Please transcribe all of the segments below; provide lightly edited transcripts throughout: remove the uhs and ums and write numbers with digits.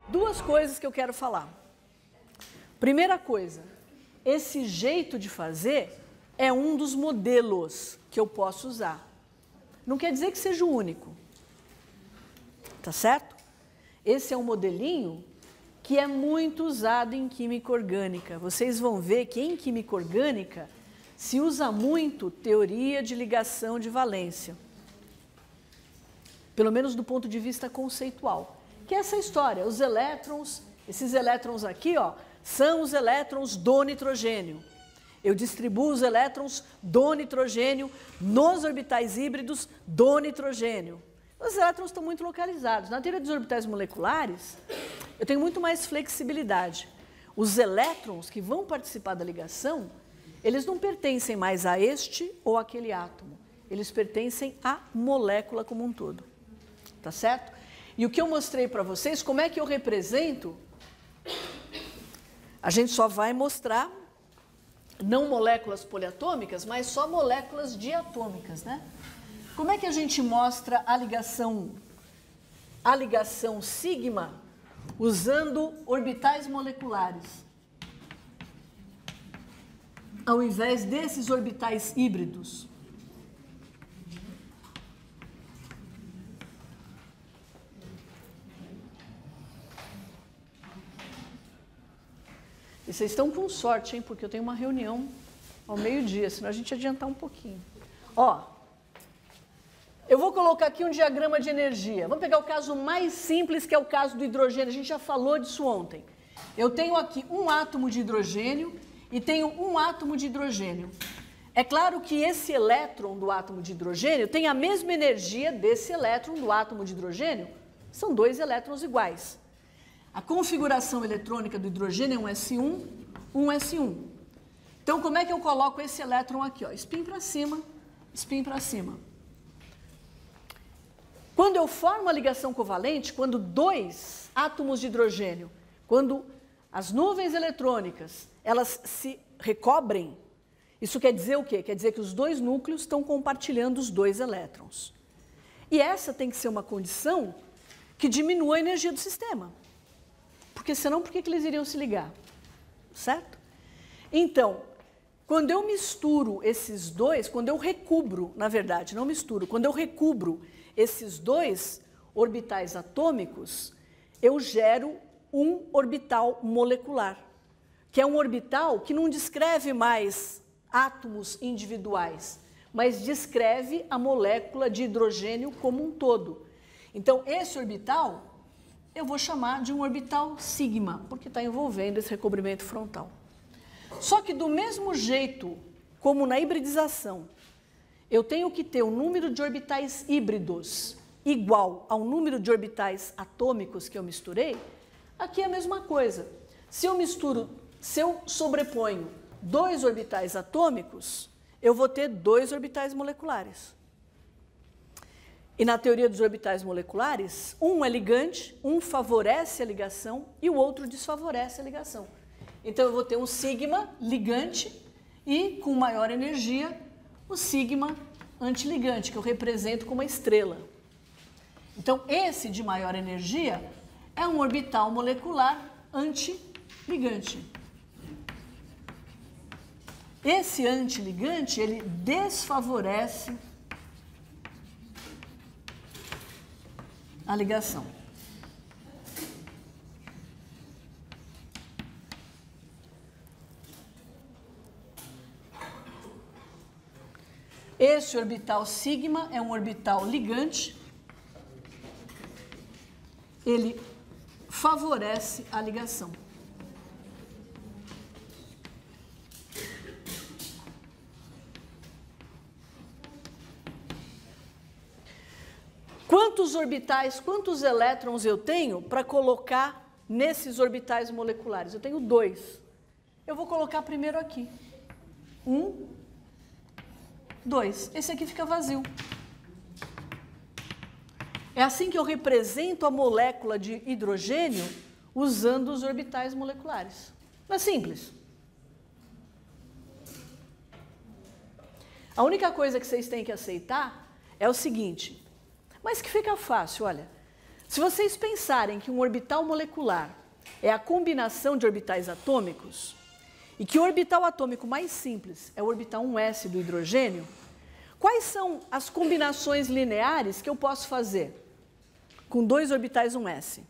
Duas coisas que eu quero falar. Primeira coisa, esse jeito de fazer é um dos modelos que eu posso usar. Não quer dizer que seja o único, tá certo? Esse é um modelinho que é muito usado em química orgânica. Vocês vão ver que em química orgânica se usa muito teoria de ligação de valência. Pelo menos do ponto de vista conceitual. Que é essa história, os elétrons, esses elétrons aqui, ó, são os elétrons do nitrogênio. Eu distribuo os elétrons do nitrogênio nos orbitais híbridos do nitrogênio. Os elétrons estão muito localizados. Na teoria dos orbitais moleculares, eu tenho muito mais flexibilidade. Os elétrons que vão participar da ligação, eles não pertencem mais a este ou aquele átomo. Eles pertencem à molécula como um todo. Tá certo? E o que eu mostrei para vocês, como é que eu represento, a gente só vai mostrar não moléculas poliatômicas, mas só moléculas diatômicas, né? Como é que a gente mostra a ligação sigma usando orbitais moleculares, ao invés desses orbitais híbridos? E vocês estão com sorte, hein? Porque eu tenho uma reunião ao meio-dia, senão a gente ia adiantar um pouquinho. Ó, eu vou colocar aqui um diagrama de energia. Vamos pegar o caso mais simples, que é o caso do hidrogênio. A gente já falou disso ontem. Eu tenho aqui um átomo de hidrogênio e tenho um átomo de hidrogênio. É claro que esse elétron do átomo de hidrogênio tem a mesma energia desse elétron do átomo de hidrogênio. São dois elétrons iguais. A configuração eletrônica do hidrogênio é um S1, um S1. Então, como é que eu coloco esse elétron aqui? Ó, spin para cima, spin para cima. Quando eu formo a ligação covalente, quando dois átomos de hidrogênio, quando as nuvens eletrônicas, elas se recobrem, isso quer dizer o quê? Quer dizer que os dois núcleos estão compartilhando os dois elétrons. E essa tem que ser uma condição que diminua a energia do sistema. Porque senão, por que eles iriam se ligar? Certo? Então, quando eu misturo esses dois, quando eu recubro, na verdade, não misturo, quando eu recubro esses dois orbitais atômicos, eu gero um orbital molecular, que é um orbital que não descreve mais átomos individuais, mas descreve a molécula de hidrogênio como um todo. Então, esse orbital eu vou chamar de um orbital sigma, porque está envolvendo esse recobrimento frontal. Só que do mesmo jeito como na hibridização, eu tenho que ter um número de orbitais híbridos igual ao número de orbitais atômicos que eu misturei, aqui é a mesma coisa. Se eu sobreponho dois orbitais atômicos, eu vou ter dois orbitais moleculares. E na teoria dos orbitais moleculares, um é ligante, um favorece a ligação e o outro desfavorece a ligação. Então, eu vou ter um sigma ligante e, com maior energia, o sigma antiligante, que eu represento com uma estrela. Então, esse de maior energia é um orbital molecular antiligante. Esse antiligante, ele desfavorece a ligação. Esse orbital sigma é um orbital ligante, ele favorece a ligação. Quantos orbitais, quantos elétrons eu tenho para colocar nesses orbitais moleculares? Eu tenho dois. Eu vou colocar primeiro aqui. 1, 2. Esse aqui fica vazio. É assim que eu represento a molécula de hidrogênio usando os orbitais moleculares. Não é simples? A única coisa que vocês têm que aceitar é o seguinte, mas que fica fácil, olha. Se vocês pensarem que um orbital molecular é a combinação de orbitais atômicos, e que o orbital atômico mais simples é o orbital 1s do hidrogênio, quais são as combinações lineares que eu posso fazer com dois orbitais 1s?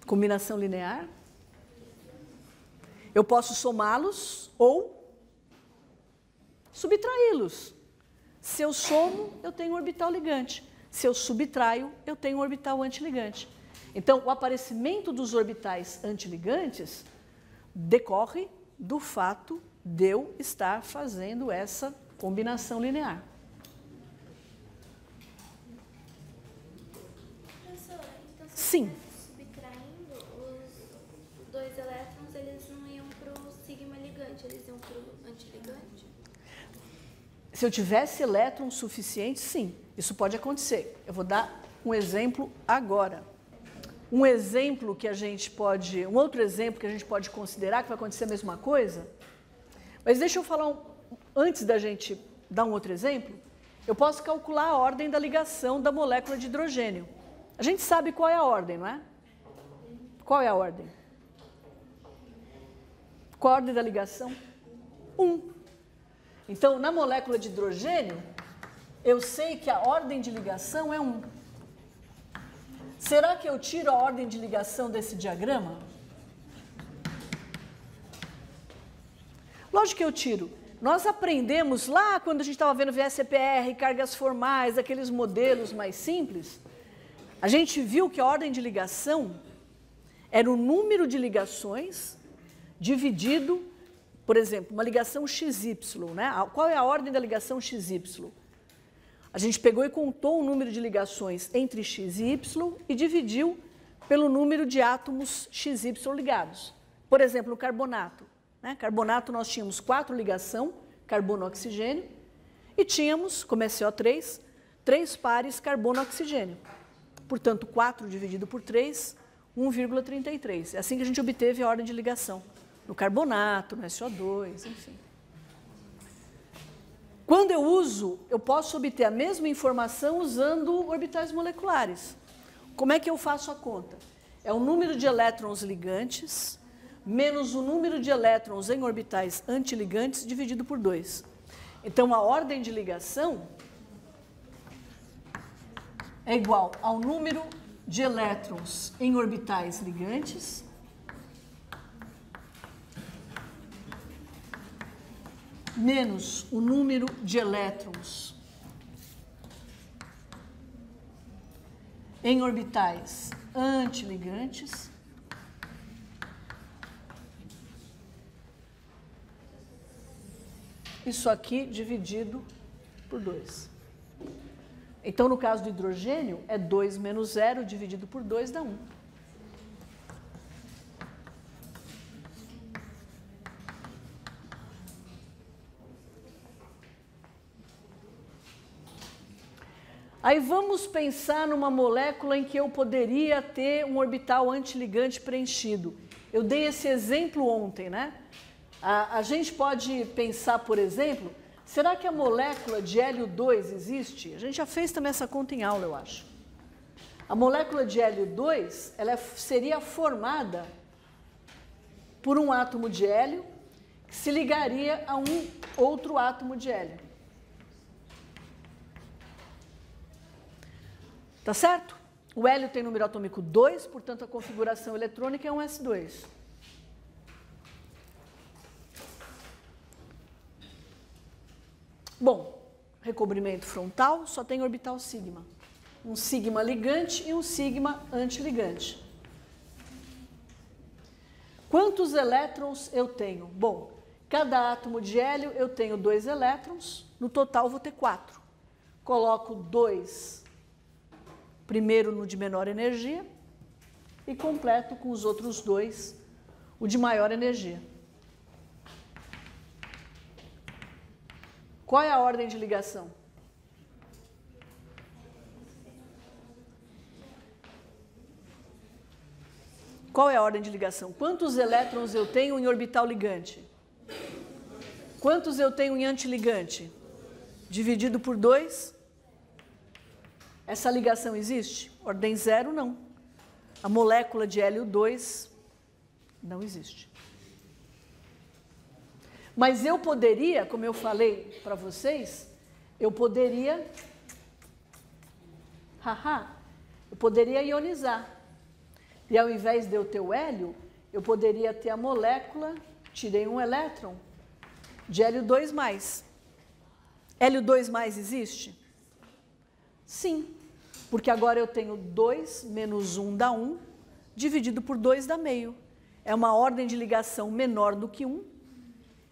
Combinação linear. Eu posso somá-los ou subtraí-los. Se eu somo, eu tenho um orbital ligante. Se eu subtraio, eu tenho um orbital antiligante. Então, o aparecimento dos orbitais antiligantes decorre do fato de eu estar fazendo essa combinação linear. Professora, então se Sim. eu estivesse subtraindo, os dois elétrons, eles não iam para o sigma ligante, eles iam para o antiligante? Se eu tivesse elétrons suficientes, sim, isso pode acontecer. Eu vou dar um exemplo agora. Um outro exemplo que a gente pode considerar que vai acontecer a mesma coisa, mas deixa eu falar, antes da gente dar um outro exemplo, eu posso calcular a ordem da ligação da molécula de hidrogênio. A gente sabe qual é a ordem, não é? Qual é a ordem? Qual a ordem da ligação? 1. Então, na molécula de hidrogênio, eu sei que a ordem de ligação é 1. Será que eu tiro a ordem de ligação desse diagrama? Lógico que eu tiro. Nós aprendemos lá, quando a gente estava vendo VSEPR, cargas formais, aqueles modelos mais simples, a gente viu que a ordem de ligação era o número de ligações dividido, por exemplo, uma ligação XY, né? Qual é a ordem da ligação XY? A gente pegou e contou o número de ligações entre x e y e dividiu pelo número de átomos XY ligados. Por exemplo, no carbonato. Né? Carbonato nós tínhamos 4 ligações, carbono-oxigênio, e tínhamos, como é CO3, 3 pares carbono-oxigênio. Portanto, 4 dividido por 3, 1,33. É assim que a gente obteve a ordem de ligação. No carbonato, no SO2, enfim. Quando eu posso obter a mesma informação usando orbitais moleculares. Como é que eu faço a conta? É o número de elétrons ligantes menos o número de elétrons em orbitais antiligantes dividido por 2. Então, a ordem de ligação é igual ao número de elétrons em orbitais ligantes menos o número de elétrons em orbitais antiligantes isso aqui dividido por 2. Então, no caso do hidrogênio, é 2 menos 0 dividido por 2 dá 1. Aí vamos pensar numa molécula em que eu poderia ter um orbital antiligante preenchido. Eu dei esse exemplo ontem, né? A gente pode pensar, por exemplo, será que a molécula de hélio 2 existe? A gente já fez também essa conta em aula, eu acho. A molécula de hélio 2, ela seria formada por um átomo de hélio que se ligaria a um outro átomo de hélio. Tá certo? O hélio tem número atômico 2, portanto a configuração eletrônica é um S2. Bom, recobrimento frontal só tem orbital sigma. Um sigma ligante e um sigma antiligante. Quantos elétrons eu tenho? Bom, cada átomo de hélio eu tenho 2 elétrons, no total vou ter 4. Coloco 2 primeiro no de menor energia e completo com os outros 2 o de maior energia. Qual é a ordem de ligação? Qual é a ordem de ligação? Quantos elétrons eu tenho em orbital ligante? Quantos eu tenho em antiligante? Dividido por 2. Essa ligação existe? Ordem 0, não. A molécula de hélio 2 não existe. Mas eu poderia, como eu falei para vocês, eu poderia ionizar. E ao invés de eu ter o hélio, eu poderia ter a molécula, tirei um elétron, de hélio 2+. Hélio 2+ existe? Sim, porque agora eu tenho 2 menos 1 dá 1, dividido por 2 dá meio. É uma ordem de ligação menor do que 1,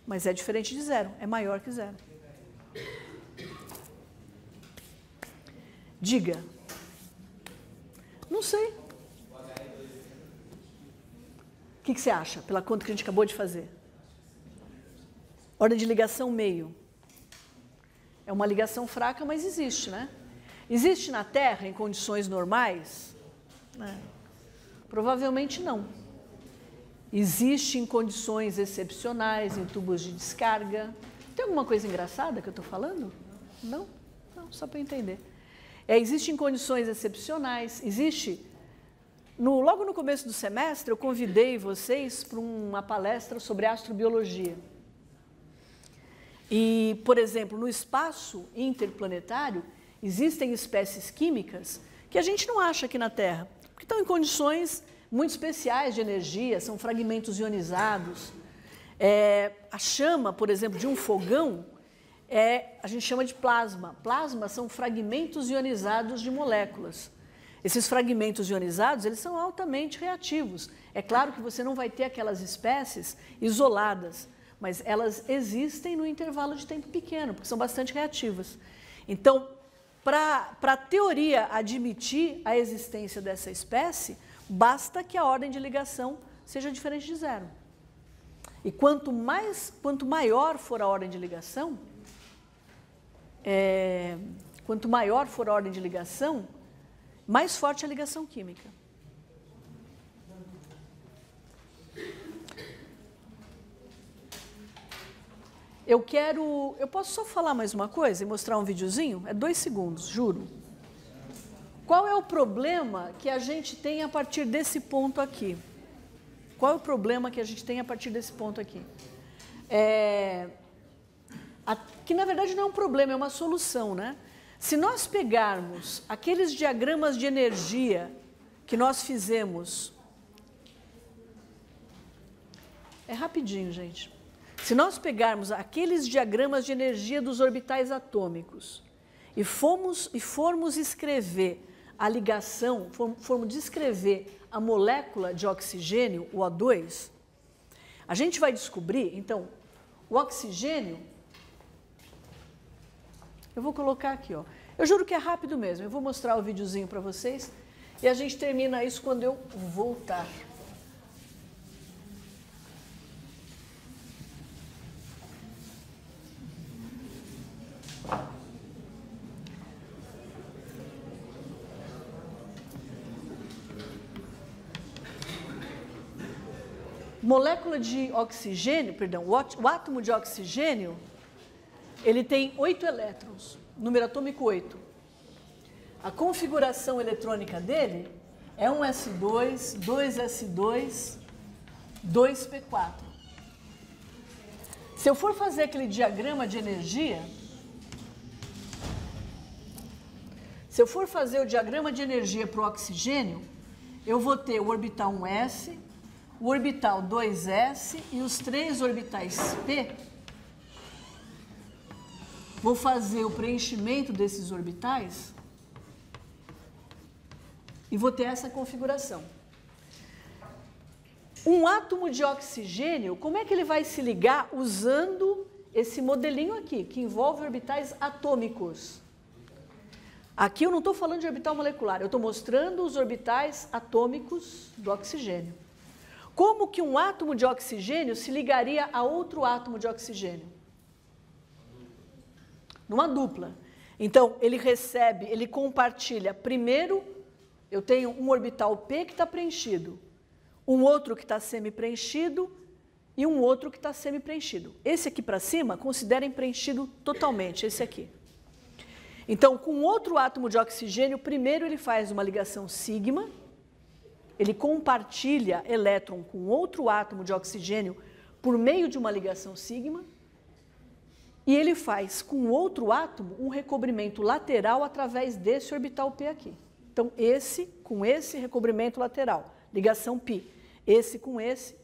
mas é diferente de 0, é maior que 0. Diga. Não sei. O que você acha, pela conta que a gente acabou de fazer? Ordem de ligação meio. É uma ligação fraca, mas existe, né? Existe na Terra em condições normais? Provavelmente não. Existe em condições excepcionais, em tubos de descarga. Tem alguma coisa engraçada que eu estou falando? Não? Não, só para entender. Existe em condições excepcionais, existe... Logo no começo do semestre, eu convidei vocês para uma palestra sobre astrobiologia. E, por exemplo, no espaço interplanetário, existem espécies químicas que a gente não acha aqui na Terra, porque estão em condições muito especiais de energia, são fragmentos ionizados. A chama, por exemplo, de um fogão, a gente chama de plasma. Plasma são fragmentos ionizados de moléculas. Esses fragmentos ionizados, eles são altamente reativos. É claro que você não vai ter aquelas espécies isoladas, mas elas existem no intervalo de tempo pequeno, porque são bastante reativas. Então, para a teoria admitir a existência dessa espécie, basta que a ordem de ligação seja diferente de 0. E quanto maior for a ordem de ligação, mais forte é a ligação química. Eu posso só falar mais uma coisa e mostrar um videozinho? É 2 segundos, juro. Qual é o problema que a gente tem a partir desse ponto aqui? Qual é o problema que a gente tem a partir desse ponto aqui? Que na verdade não é um problema, é uma solução, né? Se nós pegarmos aqueles diagramas de energia que nós fizemos... É rapidinho, gente. Se nós pegarmos aqueles diagramas de energia dos orbitais atômicos e formos escrever a ligação, formos descrever a molécula de oxigênio, o O2, a gente vai descobrir, então, o oxigênio... Eu vou colocar aqui, ó. Eu juro que é rápido mesmo. Eu vou mostrar o videozinho para vocês e a gente termina isso quando eu voltar. Molécula de oxigênio, perdão, o átomo de oxigênio, ele tem 8 elétrons, número atômico 8. A configuração eletrônica dele é um S2, 2S2, 2P4. Se eu for fazer aquele diagrama de energia, se eu for fazer o diagrama de energia para o oxigênio, eu vou ter o orbital 1s, o orbital 2s e os 3 orbitais p. Vou fazer o preenchimento desses orbitais e vou ter essa configuração. Um átomo de oxigênio, como é que ele vai se ligar usando esse modelinho aqui, que envolve orbitais atômicos? Aqui eu não estou falando de orbital molecular, eu estou mostrando os orbitais atômicos do oxigênio. Como que um átomo de oxigênio se ligaria a outro átomo de oxigênio? Numa dupla. Então, ele compartilha. Primeiro, eu tenho um orbital P que está preenchido. um outro que está semi-preenchido e um outro que está semi-preenchido. Esse aqui para cima, considerem preenchido totalmente, esse aqui. Então, com outro átomo de oxigênio, primeiro ele faz uma ligação sigma, ele compartilha elétron com outro átomo de oxigênio por meio de uma ligação sigma, e ele faz com outro átomo um recobrimento lateral através desse orbital P aqui. Então, esse com esse recobrimento lateral, ligação π. Esse com esse,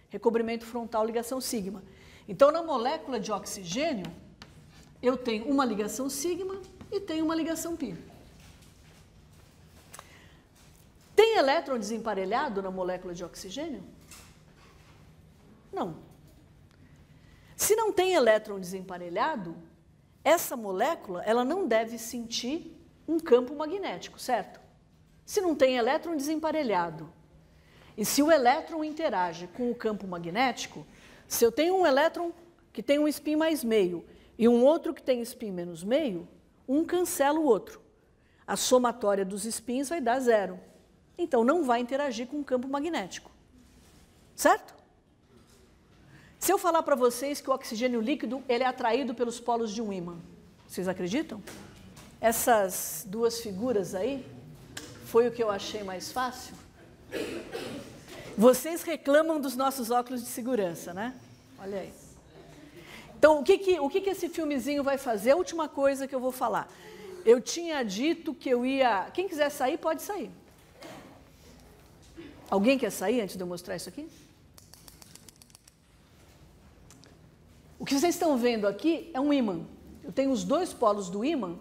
recobrimento frontal, ligação sigma. Então, na molécula de oxigênio, eu tenho uma ligação sigma e tenho uma ligação π. Tem elétron desemparelhado na molécula de oxigênio? Não. Se não tem elétron desemparelhado, essa molécula ela não deve sentir um campo magnético, certo? Se não tem elétron desemparelhado, e se o elétron interage com o campo magnético, se eu tenho um elétron que tem um spin mais meio e um outro que tem spin menos meio, um cancela o outro. A somatória dos spins vai dar 0. Então, não vai interagir com o campo magnético. Certo? Se eu falar para vocês que o oxigênio líquido ele é atraído pelos polos de um ímã, vocês acreditam? Essas duas figuras aí foi o que eu achei mais fácil? Vocês reclamam dos nossos óculos de segurança, né? Olha aí. Então, o que esse filmezinho vai fazer? A última coisa que eu vou falar. Eu tinha dito que eu ia... Quem quiser sair, pode sair. Alguém quer sair antes de eu mostrar isso aqui? O que vocês estão vendo aqui é um ímã. Eu tenho os dois polos do ímã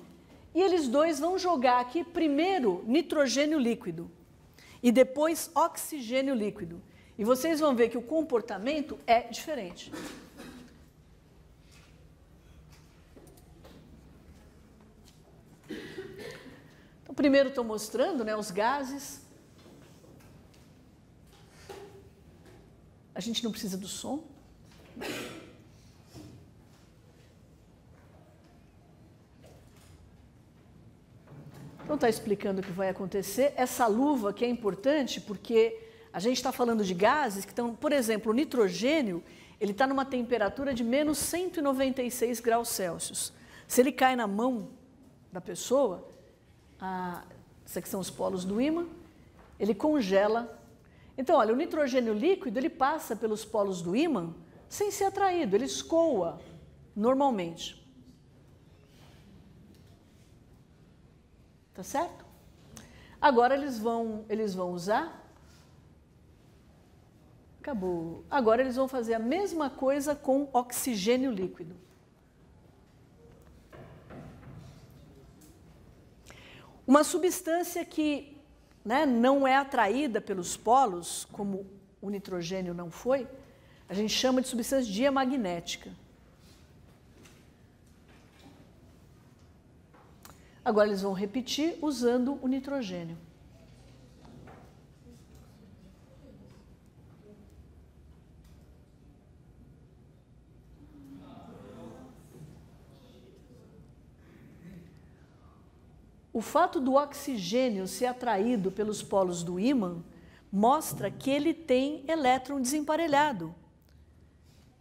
e eles dois vão jogar aqui primeiro nitrogênio líquido e depois oxigênio líquido. E vocês vão ver que o comportamento é diferente. Então, primeiro estou mostrando, né, os gases. A gente não precisa do som. Então, está explicando o que vai acontecer. Essa luva que é importante porque a gente está falando de gases que estão, por exemplo, o nitrogênio, ele está numa temperatura de menos 196 graus Celsius. Se ele cai na mão da pessoa, esses aqui são os polos do ímã, ele congela. Então, olha, o nitrogênio líquido, ele passa pelos polos do ímã sem ser atraído, ele escoa normalmente. Tá certo? Agora eles vão usar... Acabou. Agora eles vão fazer a mesma coisa com oxigênio líquido. Uma substância que, né, não é atraída pelos polos, como o nitrogênio não foi, a gente chama de substância diamagnética. Agora eles vão repetir usando o nitrogênio. O fato do oxigênio ser atraído pelos polos do ímã mostra que ele tem elétron desemparelhado,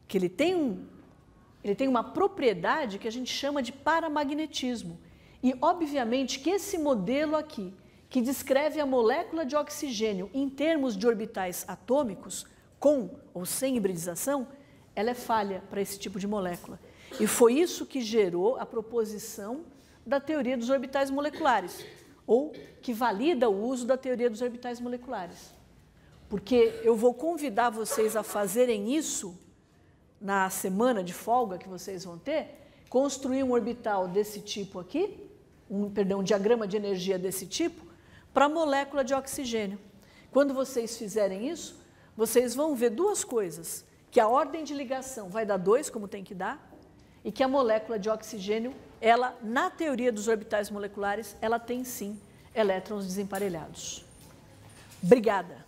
que ele tem uma propriedade que a gente chama de paramagnetismo. E, obviamente, que esse modelo aqui, que descreve a molécula de oxigênio em termos de orbitais atômicos, com ou sem hibridização, ela é falha para esse tipo de molécula. E foi isso que gerou a proposição da teoria dos orbitais moleculares, ou que valida o uso da teoria dos orbitais moleculares. Porque eu vou convidar vocês a fazerem isso na semana de folga que vocês vão ter, construir um orbital desse tipo aqui, um diagrama de energia desse tipo, para a molécula de oxigênio. Quando vocês fizerem isso, vocês vão ver duas coisas, que a ordem de ligação vai dar 2, como tem que dar, e que a molécula de oxigênio, ela, na teoria dos orbitais moleculares, ela tem sim elétrons desemparelhados. Obrigada.